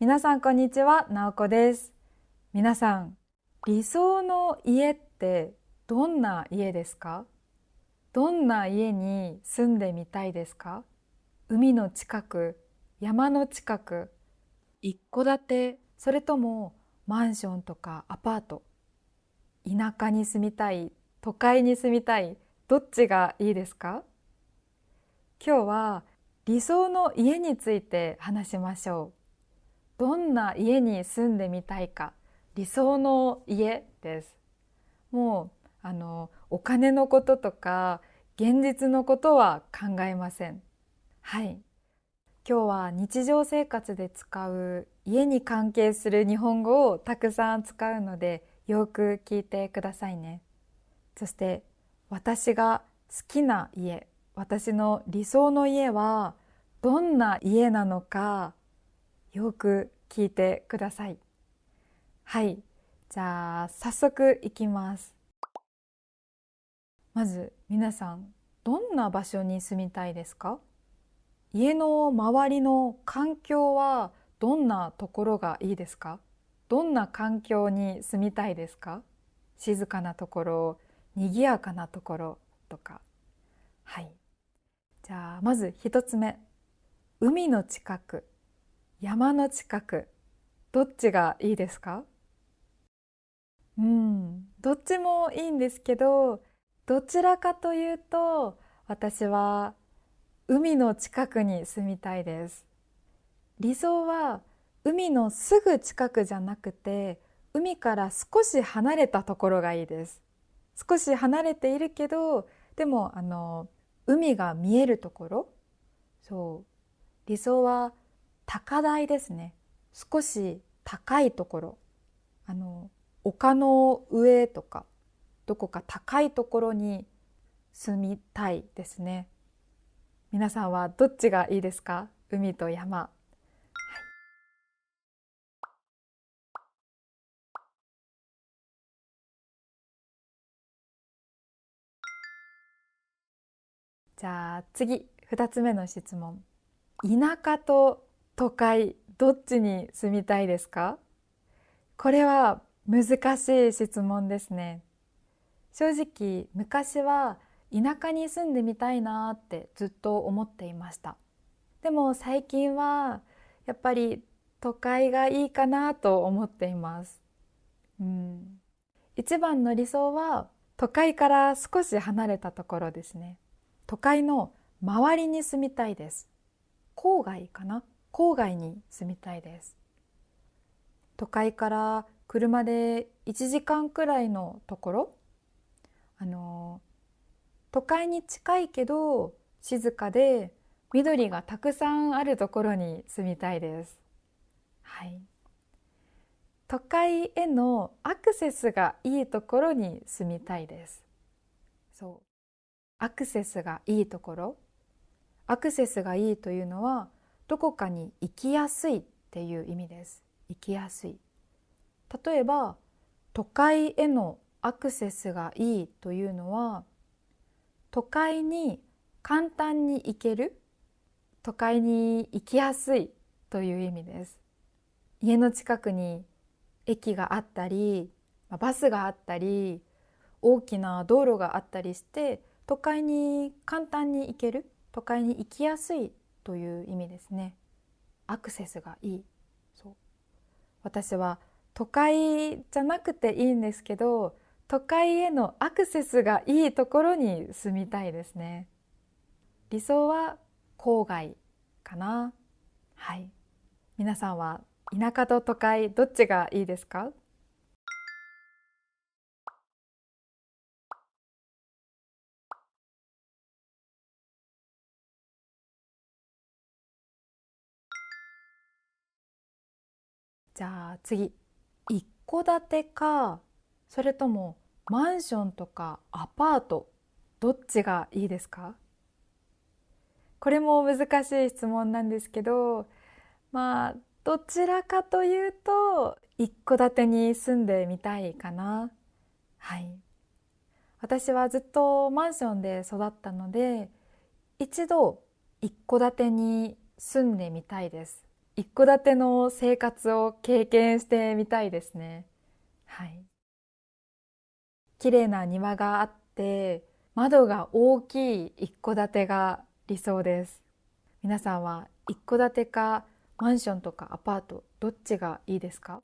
皆さんこんにちは、なおこです。皆さん、理想の家ってどんな家ですか？どんな家に住んでみたいですか？海の近く、山の近く、一戸建て、それともマンションとかアパート、田舎に住みたい、都会に住みたい、どっちがいいですか？今日は理想の家について話しましょう。どんな家に住んでみたいか、理想の家です。もうお金のこととか現実のことは考えません。はい、今日は日常生活で使う家に関係する日本語をたくさん使うので、よく聞いてくださいね。そして私が好きな家、私の理想の家はどんな家なのか、よく聞いてください。はい、じゃあ早速いきます。まず皆さん、どんな場所に住みたいですか？家の周りの環境はどんなところがいいですか？どんな環境に住みたいですか？静かなところ、賑やかなところとか。はい、じゃあまず一つ目、海の近く、山の近く、どっちがいいですか？どっちもいいんですけど、どちらかというと私は海の近くに住みたいです。理想は海のすぐ近くじゃなくて、海から少し離れたところがいいです。少し離れているけど、でも海が見えるところ。そう、理想は高台ですね。少し高いところ、あの丘の上とか、どこか高いところに住みたいですね。皆さんはどっちがいいですか？海と山。じゃあ次、2つ目の質問。田舎と都会、どっちに住みたいですか？これは難しい質問ですね。正直昔は田舎に住んでみたいなってずっと思っていました。でも最近はやっぱり都会がいいかなと思っています。一番の理想は都会から少し離れたところですね。都会の周りに住みたいです。郊外かな、郊外に住みたいです。都会から車で1時間くらいのところ、あの都会に近いけど静かで緑がたくさんあるところに住みたいです。はい、都会へのアクセスがいいところに住みたいです。そう、アクセスがいいところ。アクセスがいいというのはどこかに行きやすいっていう意味です。行きやすい。例えば都会へのアクセスがいいというのは、都会に簡単に行ける、都会に行きやすいという意味です。家の近くに駅があったり、バスがあったり、大きな道路があったりして、都会に簡単に行ける、都会に行きやすいという意味ですね。アクセスがいい。そう、私は都会じゃなくていいんですけど、都会へのアクセスがいいところに住みたいですね。理想は郊外かな。はい、皆さんは田舎と都会どっちがいいですか？じゃあ次、一戸建てか、それともマンションとかアパート、どっちがいいですか？これも難しい質問なんですけど、まあどちらかというと一戸建てに住んでみたいかな。はい、私はずっとマンションで育ったので、一度一戸建てに住んでみたいです。一戸建ての生活を経験してみたいですね。はい。綺麗な庭があって、窓が大きい一戸建てが理想です。皆さんは一戸建てかマンションとかアパート、どっちがいいですか？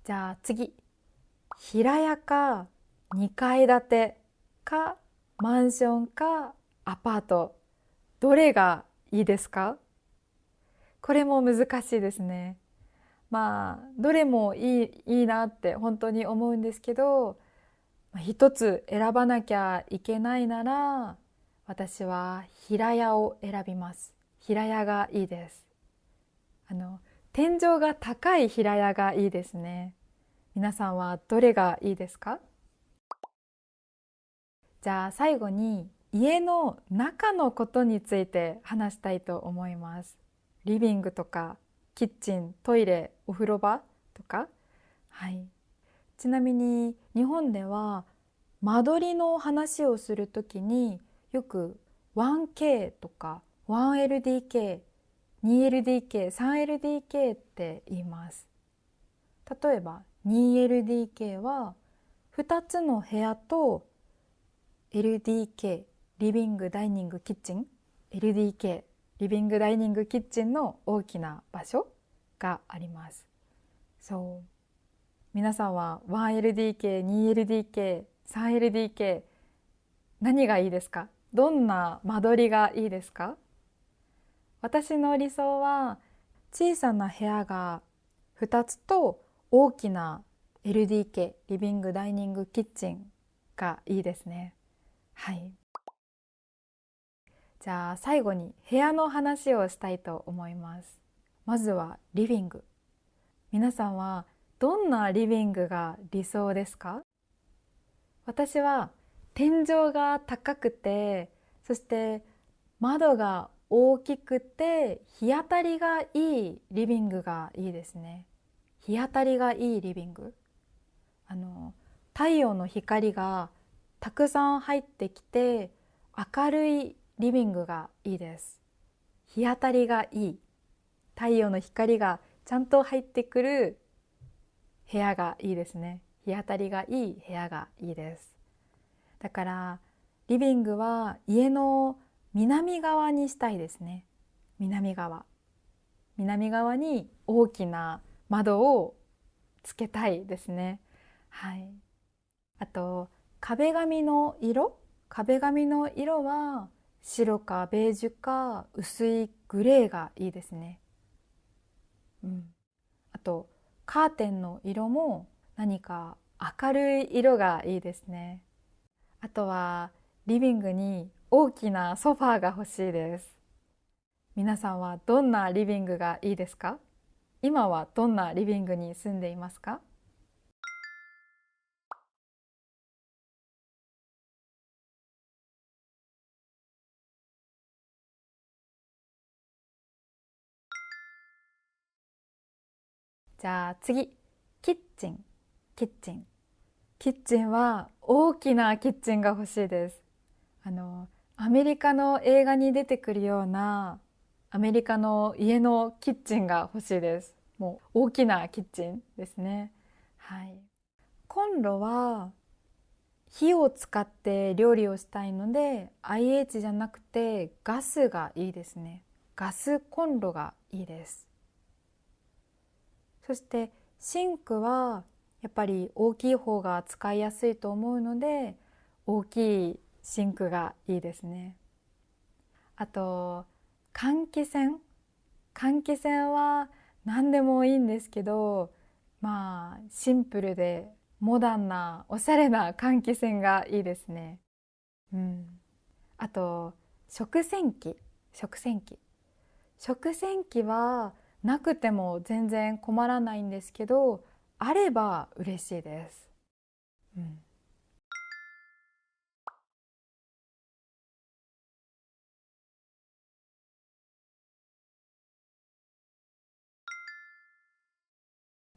じゃあ次、平屋か2階建てかマンションかアパート、どれがいいですか？これも難しいですね。まあどれもいいなって本当に思うんですけど、一つ選ばなきゃいけないなら、私は平屋を選びます。平屋がいいです。天井が高い平屋がいいですね。皆さんはどれがいいですか？じゃあ最後に家の中のことについて話したいと思います。リビングとかキッチン、トイレ、お風呂場とか。はい。ちなみに日本では間取りの話をするときによく 1K とか 1LDK、2LDK、3LDK って言います。例えば 2LDK は2つの部屋と LDK、リビング、ダイニング、キッチン、LDK、リビング、ダイニング、キッチンの大きな場所があります。そう。皆さんは 1LDK、2LDK、3LDK、何がいいですか？どんな間取りがいいですか？私の理想は小さな部屋が2つと大きな LDK、リビング、ダイニング、キッチンがいいですね。はい。じゃあ最後に部屋の話をしたいと思います。まずはリビング。皆さんはどんなリビングが理想ですか？私は天井が高くて、そして窓が大きくて日当たりがいいリビングがいいですね。日当たりがいいリビング。あの太陽の光がたくさん入ってきて明るいリビングがいいです。日当たりがいい。太陽の光がちゃんと入ってくる部屋がいいですね。日当たりがいい部屋がいいです。だからリビングは家の南側にしたいですね。南側。南側に大きな窓をつけたいですね。はい。あと壁紙の色は白かベージュか薄いグレーがいいですね。うん。あとカーテンの色も何か明るい色がいいですね。あとはリビングに大きなソファーが欲しいです。皆さんはどんなリビングがいいですか？今はどんなリビングに住んでいますか？じゃあ次、キッチン。キッチン。キッチンは大きなキッチンが欲しいです。あの、アメリカの映画に出てくるようなアメリカの家のキッチンが欲しいです。もう大きなキッチンですね。はい。コンロは火を使って料理をしたいので IH じゃなくてガスがいいですね。ガスコンロがいいです。そしてシンクはやっぱり大きい方が使いやすいと思うので大きいシンクがいいですね。あと換気扇は何でもいいんですけど、まあシンプルでモダンなおしゃれな換気扇がいいですね。うん。あと食洗機食洗機はなくても全然困らないんですけど、あれば嬉しいです。うん。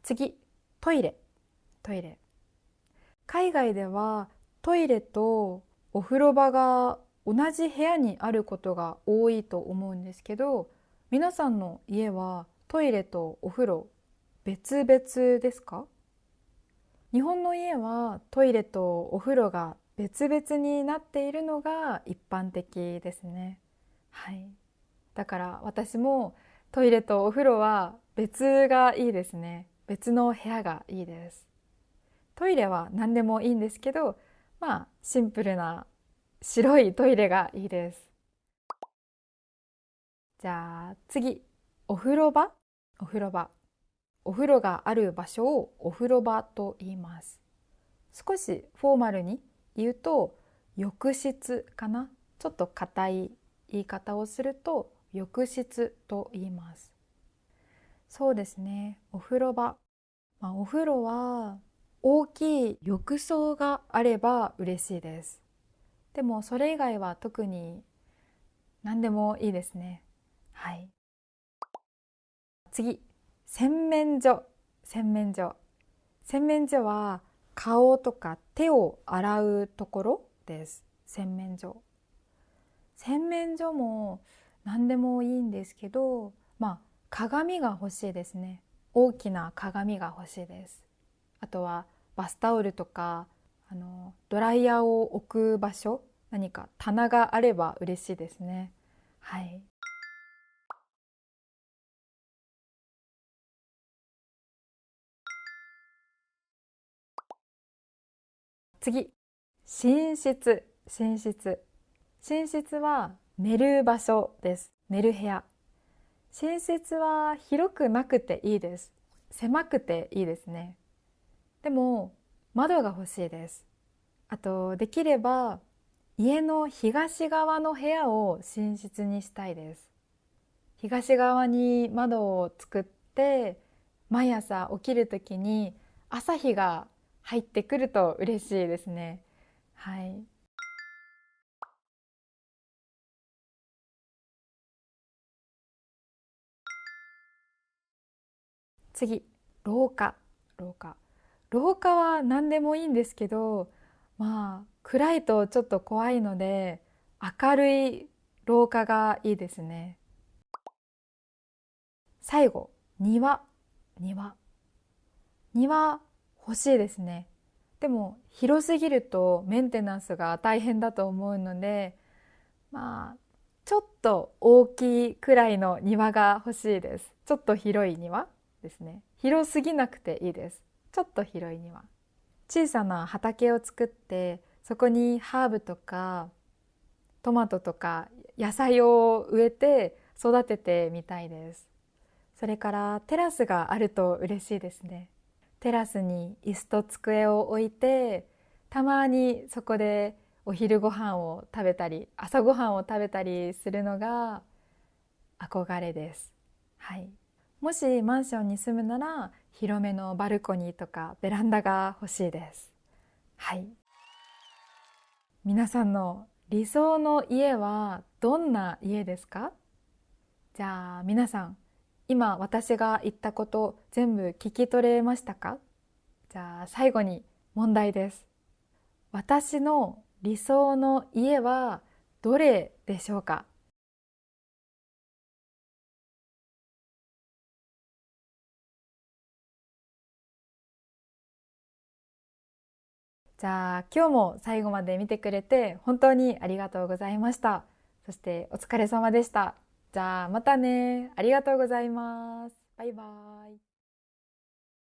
次、トイレ。トイレ。海外ではトイレとお風呂場が同じ部屋にあることが多いと思うんですけど、皆さんの家はトイレとお風呂別々ですか？日本の家はトイレとお風呂が別々になっているのが一般的ですね。はい。だから私もトイレとお風呂は別がいいですね。別の部屋がいいです。トイレは何でもいいんですけど、シンプルな白いトイレがいいです。じゃあ次、お風呂場。お風呂場。お風呂がある場所をお風呂場と言います。少しフォーマルに言うと浴室かな。ちょっと硬い言い方をすると浴室と言います。そうですね。お風呂場。お風呂は大きい浴槽があれば嬉しいです。でもそれ以外は特に何でもいいですね。はい。次、洗面所。洗面所。洗面所は顔とか手を洗うところです。洗面所。洗面所も何でもいいんですけど、鏡が欲しいですね。大きな鏡が欲しいです。あとはバスタオルとかドライヤーを置く場所、何か棚があれば嬉しいですね。はい。次、寝室。寝室。寝室は寝る場所です。寝る部屋。寝室は広くなくていいです。狭くていいですね。でも窓が欲しいです。あとできれば家の東側の部屋を寝室にしたいです。東側に窓を作って、毎朝起きるときに朝日が入ってくると嬉しいですね。はい。次、廊下。廊下。廊下は何でもいいんですけど、暗いとちょっと怖いので、明るい廊下がいいですね。最後、庭。庭。庭欲しいですね。でも広すぎるとメンテナンスが大変だと思うので、まあちょっと大きいくらいの庭が欲しいです。ちょっと広い庭ですね。広すぎなくていいです。ちょっと広い庭。小さな畑を作って、そこにハーブとかトマトとか野菜を植えて育ててみたいです。それからテラスがあると嬉しいですね。テラスに椅子と机を置いて、たまにそこでお昼ご飯を食べたり朝ご飯を食べたりするのが憧れです。はい。もしマンションに住むなら広めのバルコニーとかベランダが欲しいです。はい。皆さんの理想の家はどんな家ですか？じゃあ皆さん、今私が言ったこと全部聞き取れましたか？じゃあ最後に問題です。私の理想の家はどれでしょうか？じゃあ今日も最後まで見てくれて本当にありがとうございました。そしてお疲れ様でした。じゃあまたね。ありがとうございます。バイバイ。